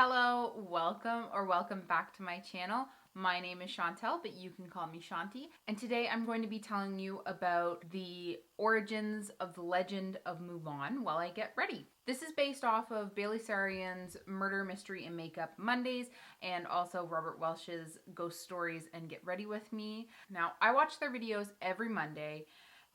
Hello, welcome back to my channel. My name is Chantel, but you can call me Chanty. And today I'm going to be telling you about the origins of the legend of Mulan while I get ready. This is based off of Bailey Sarian's Murder, Mystery, and Makeup Mondays and also Robert Welch's Ghost Stories and Get Ready With Me. Now, I watch their videos every Monday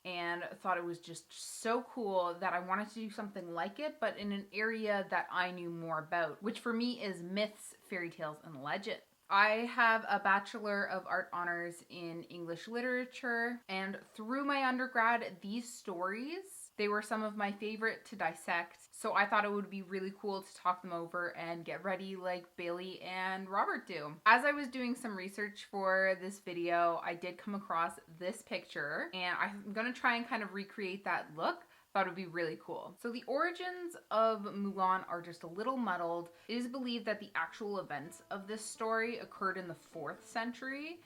and thought it was just so cool that I wanted to do something like it, but in an area that I knew more about, which for me is myths, fairy tales, and legend. I have a Bachelor of Art Honors in English Literature, and through my undergrad, these stories, they were some of my favorite to dissect, so I thought it would be really cool to talk them over and get ready like Bailey and Robert do. As I was doing some research for this video, I did come across this picture, and I'm gonna try and kind of recreate that look. Thought it would be really cool. So the origins of Mulan are just a little muddled. It is believed that the actual events of this story occurred in the 4th century,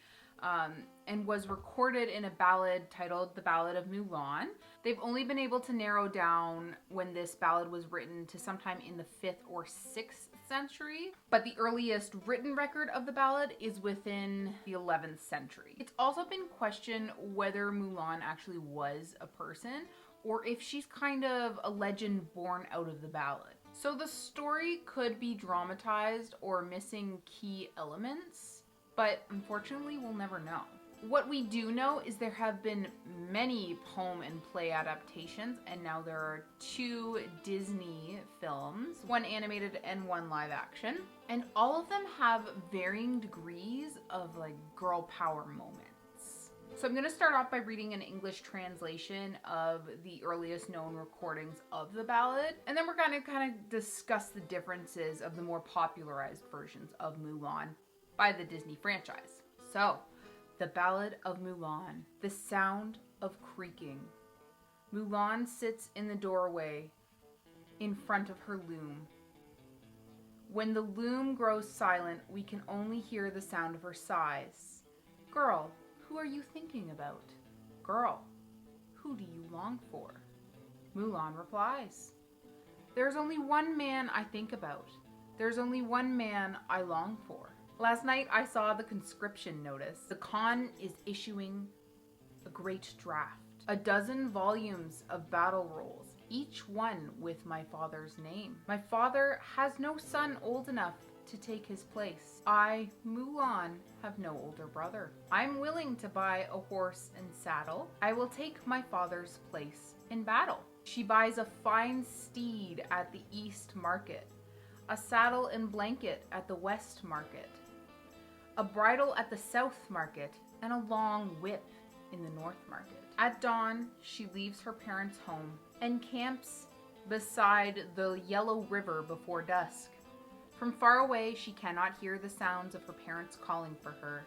and was recorded in a ballad titled The Ballad of Mulan. They've only been able to narrow down when this ballad was written to sometime in the 5th or 6th century, but the earliest written record of the ballad is within the 11th century. It's also been questioned whether Mulan actually was a person or if she's kind of a legend born out of the ballad. So the story could be dramatized or missing key elements, but unfortunately we'll never know. What we do know is there have been many poem and play adaptations, and now there are 2 Disney films, 1 animated and 1 live action, and all of them have varying degrees of like girl power moments. So I'm going to start off by reading an English translation of the earliest known recordings of the ballad, and then we're going to kind of discuss the differences of the more popularized versions of Mulan by the Disney franchise. So, the Ballad of Mulan, the sound of creaking. Mulan sits in the doorway in front of her loom. When the loom grows silent, we can only hear the sound of her sighs. Girl, who are you thinking about? Girl, who do you long for? Mulan replies, There's only one man I think about. There's only one man I long for. Last night I saw the conscription notice. The Khan is issuing a great draft. 12 volumes of battle rolls, each one with my father's name. My father has no son old enough to take his place. I, Mulan, have no older brother. I'm willing to buy a horse and saddle. I will take my father's place in battle. She buys a fine steed at the East Market, a saddle and blanket at the West Market, a bridle at the South Market, and a long whip in the North Market. At dawn, she leaves her parents' home and camps beside the Yellow River before dusk. From far away, she cannot hear the sounds of her parents calling for her,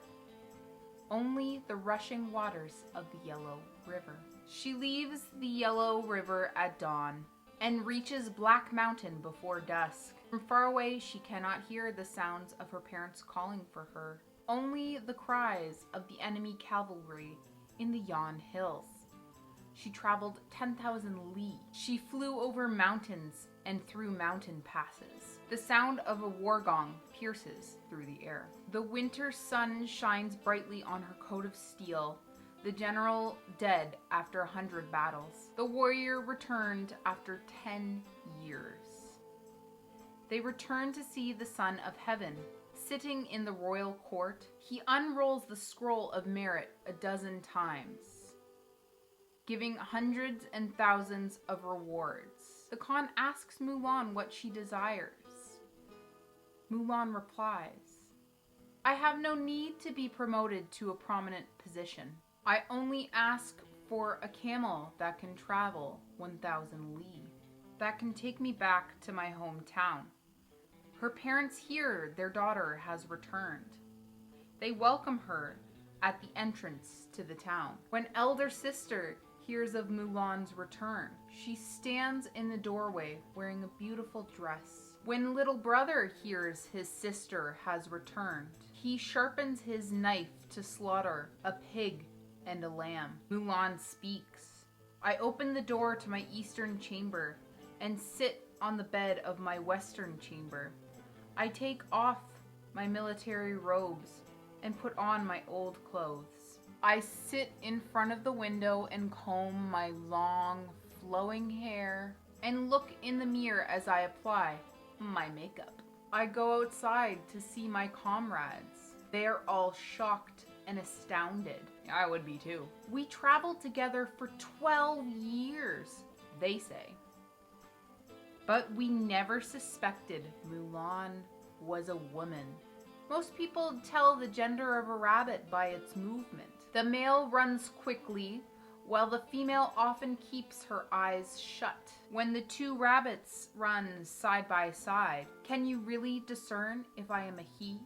only the rushing waters of the Yellow River. She leaves the Yellow River at dawn and reaches Black Mountain before dusk. From far away, she cannot hear the sounds of her parents calling for her, only the cries of the enemy cavalry in the Yon Hills. She traveled 10,000 li. She flew over mountains and through mountain passes. The sound of a war gong pierces through the air. The winter sun shines brightly on her coat of steel, the general dead after 100 battles. The warrior returned after 10 years. They return to see the Son of Heaven. Sitting in the royal court, he unrolls the scroll of merit 12 times, giving hundreds and thousands of rewards. The Khan asks Mulan what she desires. Mulan replies, I have no need to be promoted to a prominent position. I only ask for a camel that can travel 1,000 li, that can take me back to my hometown. Her parents hear their daughter has returned. They welcome her at the entrance to the town. When elder sister hears of Mulan's return, she stands in the doorway wearing a beautiful dress. When little brother hears his sister has returned, he sharpens his knife to slaughter a pig and a lamb. Mulan speaks. I open the door to my eastern chamber and sit on the bed of my western chamber. I take off my military robes and put on my old clothes. I sit in front of the window and comb my long, flowing hair and look in the mirror as I apply my makeup. I go outside to see my comrades. They are all shocked and astounded. I would be too. We traveled together for 12 years, they say. But we never suspected Mulan was a woman. Most people tell the gender of a rabbit by its movement. The male runs quickly, while the female often keeps her eyes shut. When the two rabbits run side by side, can you really discern if I am a he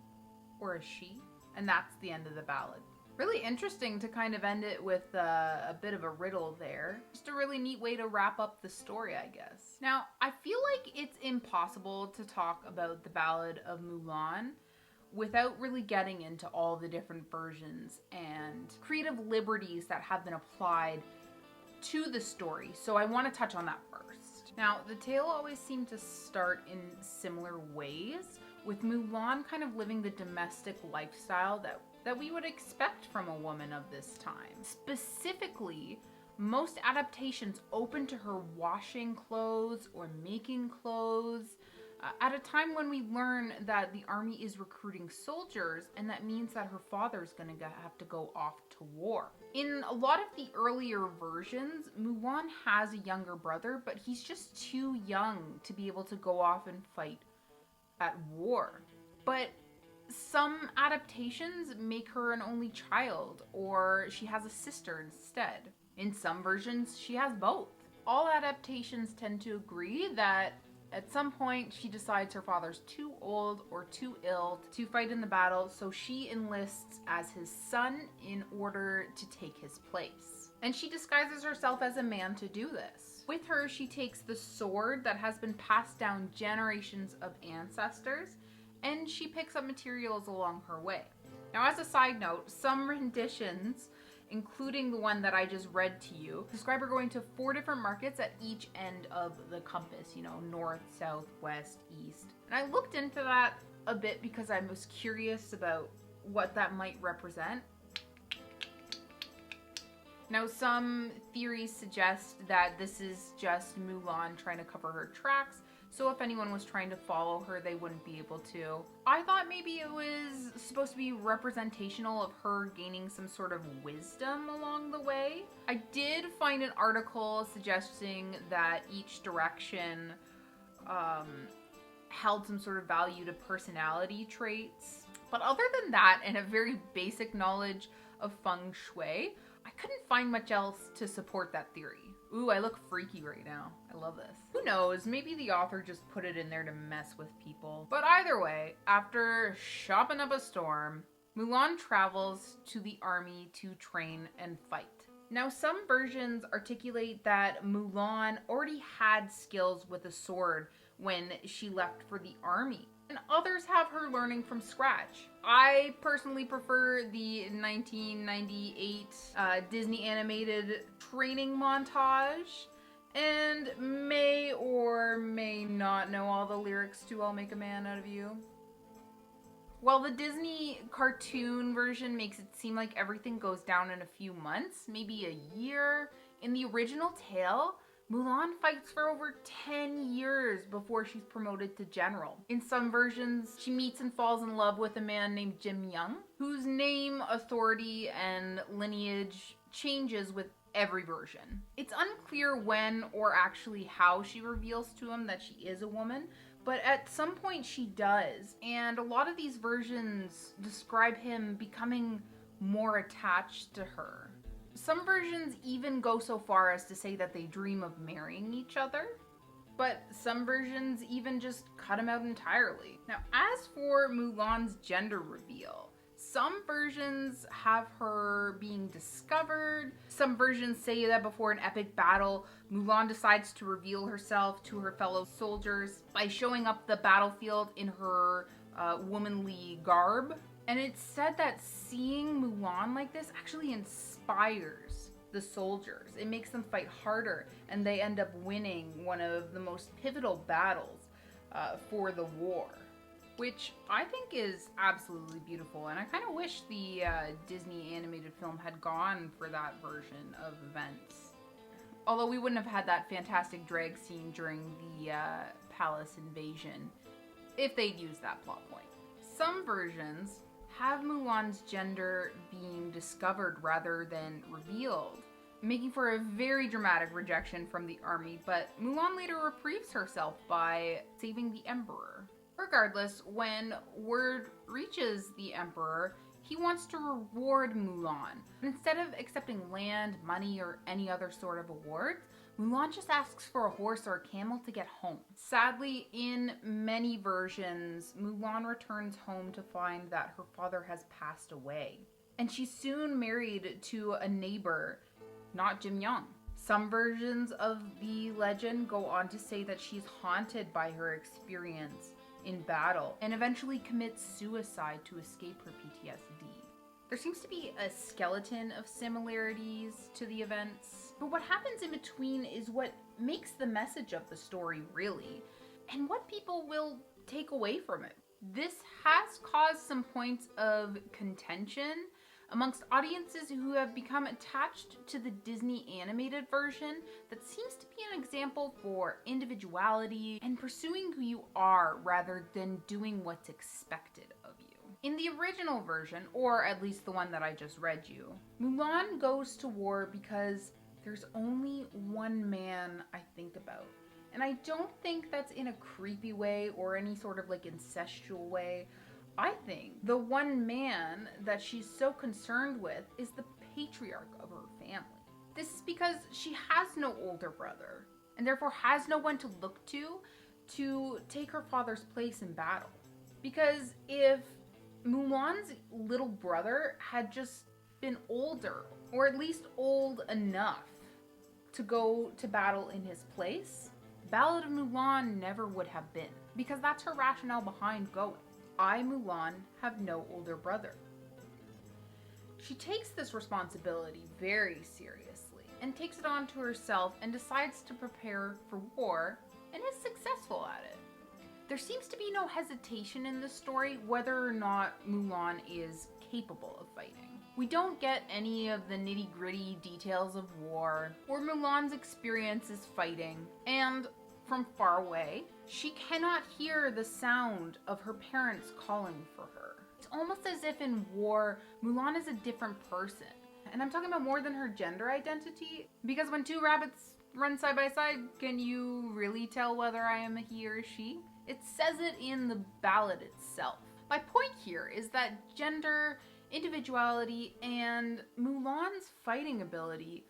or a she? And that's the end of the ballad. Really interesting to kind of end it with a bit of a riddle there. Just a really neat way to wrap up the story, I guess. Now, I feel like it's impossible to talk about the Ballad of Mulan without really getting into all the different versions and creative liberties that have been applied to the story. So I want to touch on that first. Now, the tale always seemed to start in similar ways, with Mulan kind of living the domestic lifestyle that we would expect from a woman of this time. Specifically, most adaptations open to her washing clothes or making clothes at a time when we learn that the army is recruiting soldiers, and that means that her father's gonna have to go off to war. In a lot of the earlier versions, Mulan has a younger brother, but he's just too young to be able to go off and fight at war. But some adaptations make her an only child, or she has a sister instead. In some versions, she has both. All adaptations tend to agree that at some point she decides her father's too old or too ill to fight in the battle, so she enlists as his son in order to take his place. And she disguises herself as a man to do this. With her, she takes the sword that has been passed down generations of ancestors, and she picks up materials along her way. Now, as a side note, some renditions, including the one that I just read to you, describe her going to 4 different markets at each end of the compass, north, south, west, east. And I looked into that a bit because I was curious about what that might represent. Now, some theories suggest that this is just Mulan trying to cover her tracks, so if anyone was trying to follow her, they wouldn't be able to. I thought maybe it was supposed to be representational of her gaining some sort of wisdom along the way. I did find an article suggesting that each direction held some sort of value to personality traits. But other than that, and a very basic knowledge of feng shui, I couldn't find much else to support that theory. Ooh, I look freaky right now. I love this. Who knows, maybe the author just put it in there to mess with people. But either way, after shopping up a storm, Mulan travels to the army to train and fight. Now, some versions articulate that Mulan already had skills with a sword when she left for the army, and others have her learning from scratch. I personally prefer the 1998 Disney animated training montage, and may or may not know all the lyrics to I'll Make a Man Out of You. While the Disney cartoon version makes it seem like everything goes down in a few months, maybe a year, in the original tale, Mulan fights for over 10 years before she's promoted to general. In some versions, she meets and falls in love with a man named Jim Young, whose name, authority, and lineage changes with every version. It's unclear when or actually how she reveals to him that she is a woman, but at some point she does, and a lot of these versions describe him becoming more attached to her. Some versions even go so far as to say that they dream of marrying each other, but some versions even just cut him out entirely. Now, as for Mulan's gender reveal, some versions have her being discovered. Some versions say that before an epic battle, Mulan decides to reveal herself to her fellow soldiers by showing up the battlefield in her womanly garb. And it's said that seeing Mulan like this actually inspires the soldiers. It makes them fight harder, and they end up winning one of the most pivotal battles for the war. which I think is absolutely beautiful. And I kind of wish the Disney animated film had gone for that version of events. Although we wouldn't have had that fantastic drag scene during the palace invasion if they'd used that plot point. Some versions have Mulan's gender being discovered rather than revealed, making for a very dramatic rejection from the army, but Mulan later reprieves herself by saving the emperor. Regardless, when word reaches the emperor, he wants to reward Mulan. Instead of accepting land, money, or any other sort of awards, Mulan just asks for a horse or a camel to get home. Sadly, in many versions, Mulan returns home to find that her father has passed away. And she's soon married to a neighbor, not Jim Young. Some versions of the legend go on to say that she's haunted by her experience in battle and eventually commits suicide to escape her PTSD. There seems to be a skeleton of similarities to the events, but what happens in between is what makes the message of the story, really, and what people will take away from it. This has caused some points of contention amongst audiences who have become attached to the Disney animated version that seems to be an example for individuality and pursuing who you are rather than doing what's expected of you. In the original version, or at least the one that I just read you, Mulan goes to war because there's only one man I think about. And I don't think that's in a creepy way or any sort of like incestual way. I think the one man that she's so concerned with is the patriarch of her family. This is because she has no older brother and therefore has no one to look to take her father's place in battle. Because if Mulan's little brother had just been older, or at least old enough to go to battle in his place, Ballad of Mulan never would have been, because that's her rationale behind going. I, Mulan, have no older brother. She takes this responsibility very seriously and takes it on to herself and decides to prepare for war and is successful at it. There seems to be no hesitation in this story whether or not Mulan is capable of fighting. We don't get any of the nitty-gritty details of war or Mulan's experiences fighting, and from far away, she cannot hear the sound of her parents calling for her. It's almost as if in war, Mulan is a different person. And I'm talking about more than her gender identity, because when two rabbits run side by side, can you really tell whether I am a he or a she? It says it in the ballad itself. My point here is that gender, individuality, and Mulan's fighting ability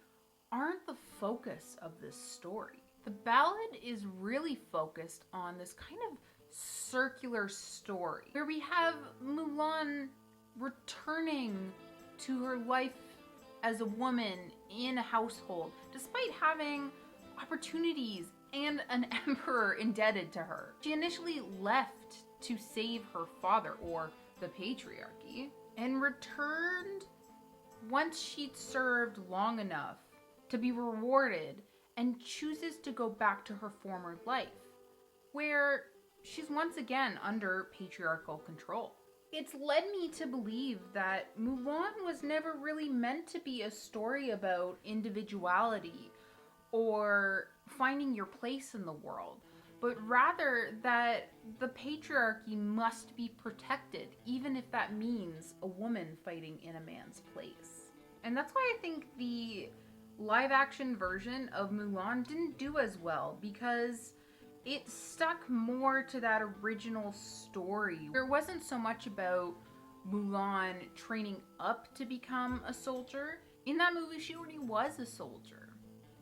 aren't the focus of this story. The ballad is really focused on this kind of circular story where we have Mulan returning to her life as a woman in a household despite having opportunities and an emperor indebted to her. She initially left to save her father, or the patriarchy, and returned once she'd served long enough to be rewarded, and chooses to go back to her former life, where she's once again under patriarchal control. It's led me to believe that Mulan was never really meant to be a story about individuality or finding your place in the world, but rather that the patriarchy must be protected, even if that means a woman fighting in a man's place. And that's why I think the live action version of Mulan didn't do as well, because it stuck more to that original story. There wasn't so much about Mulan training up to become a soldier. In that movie, she already was a soldier.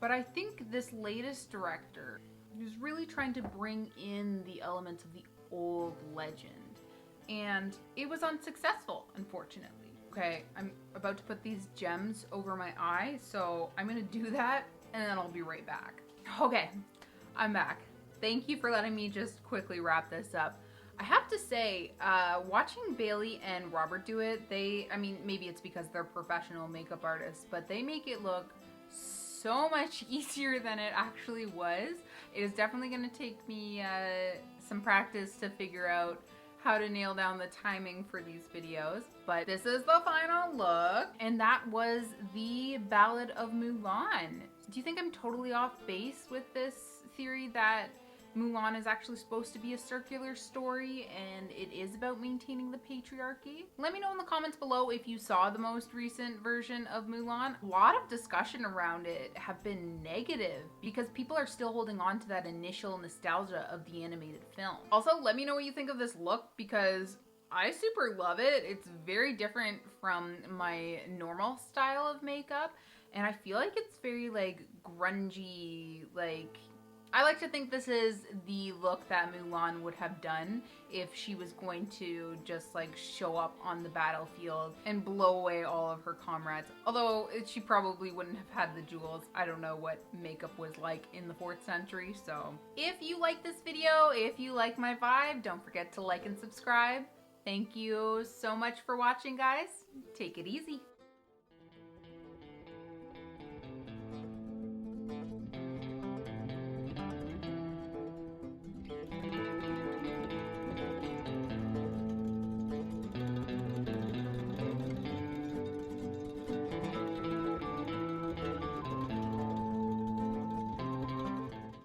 But I think this latest director was really trying to bring in the elements of the old legend, and it was unsuccessful, unfortunately. Okay, I'm about to put these gems over my eye, so I'm gonna do that and then I'll be right back. Okay, I'm back. Thank you for letting me just quickly wrap this up. I have to say, watching Bailey and Robert do it, maybe it's because they're professional makeup artists, but they make it look so much easier than it actually was. It is definitely gonna take me some practice to figure out how to nail down the timing for these videos. But this is the final look, and that was the Ballad of Mulan. Do you think I'm totally off base with this theory that Mulan is actually supposed to be a circular story and it is about maintaining the patriarchy? Let me know in the comments below if you saw the most recent version of Mulan. A lot of discussion around it have been negative because people are still holding on to that initial nostalgia of the animated film. Also, let me know what you think of this look because I super love it. It's very different from my normal style of makeup, and I feel like it's very like grungy, like I like to think this is the look that Mulan would have done if she was going to just like show up on the battlefield and blow away all of her comrades. Although she probably wouldn't have had the jewels. I don't know what makeup was like in the 4th century. So if you like this video, if you like my vibe, don't forget to like and subscribe. Thank you so much for watching, guys. Take it easy.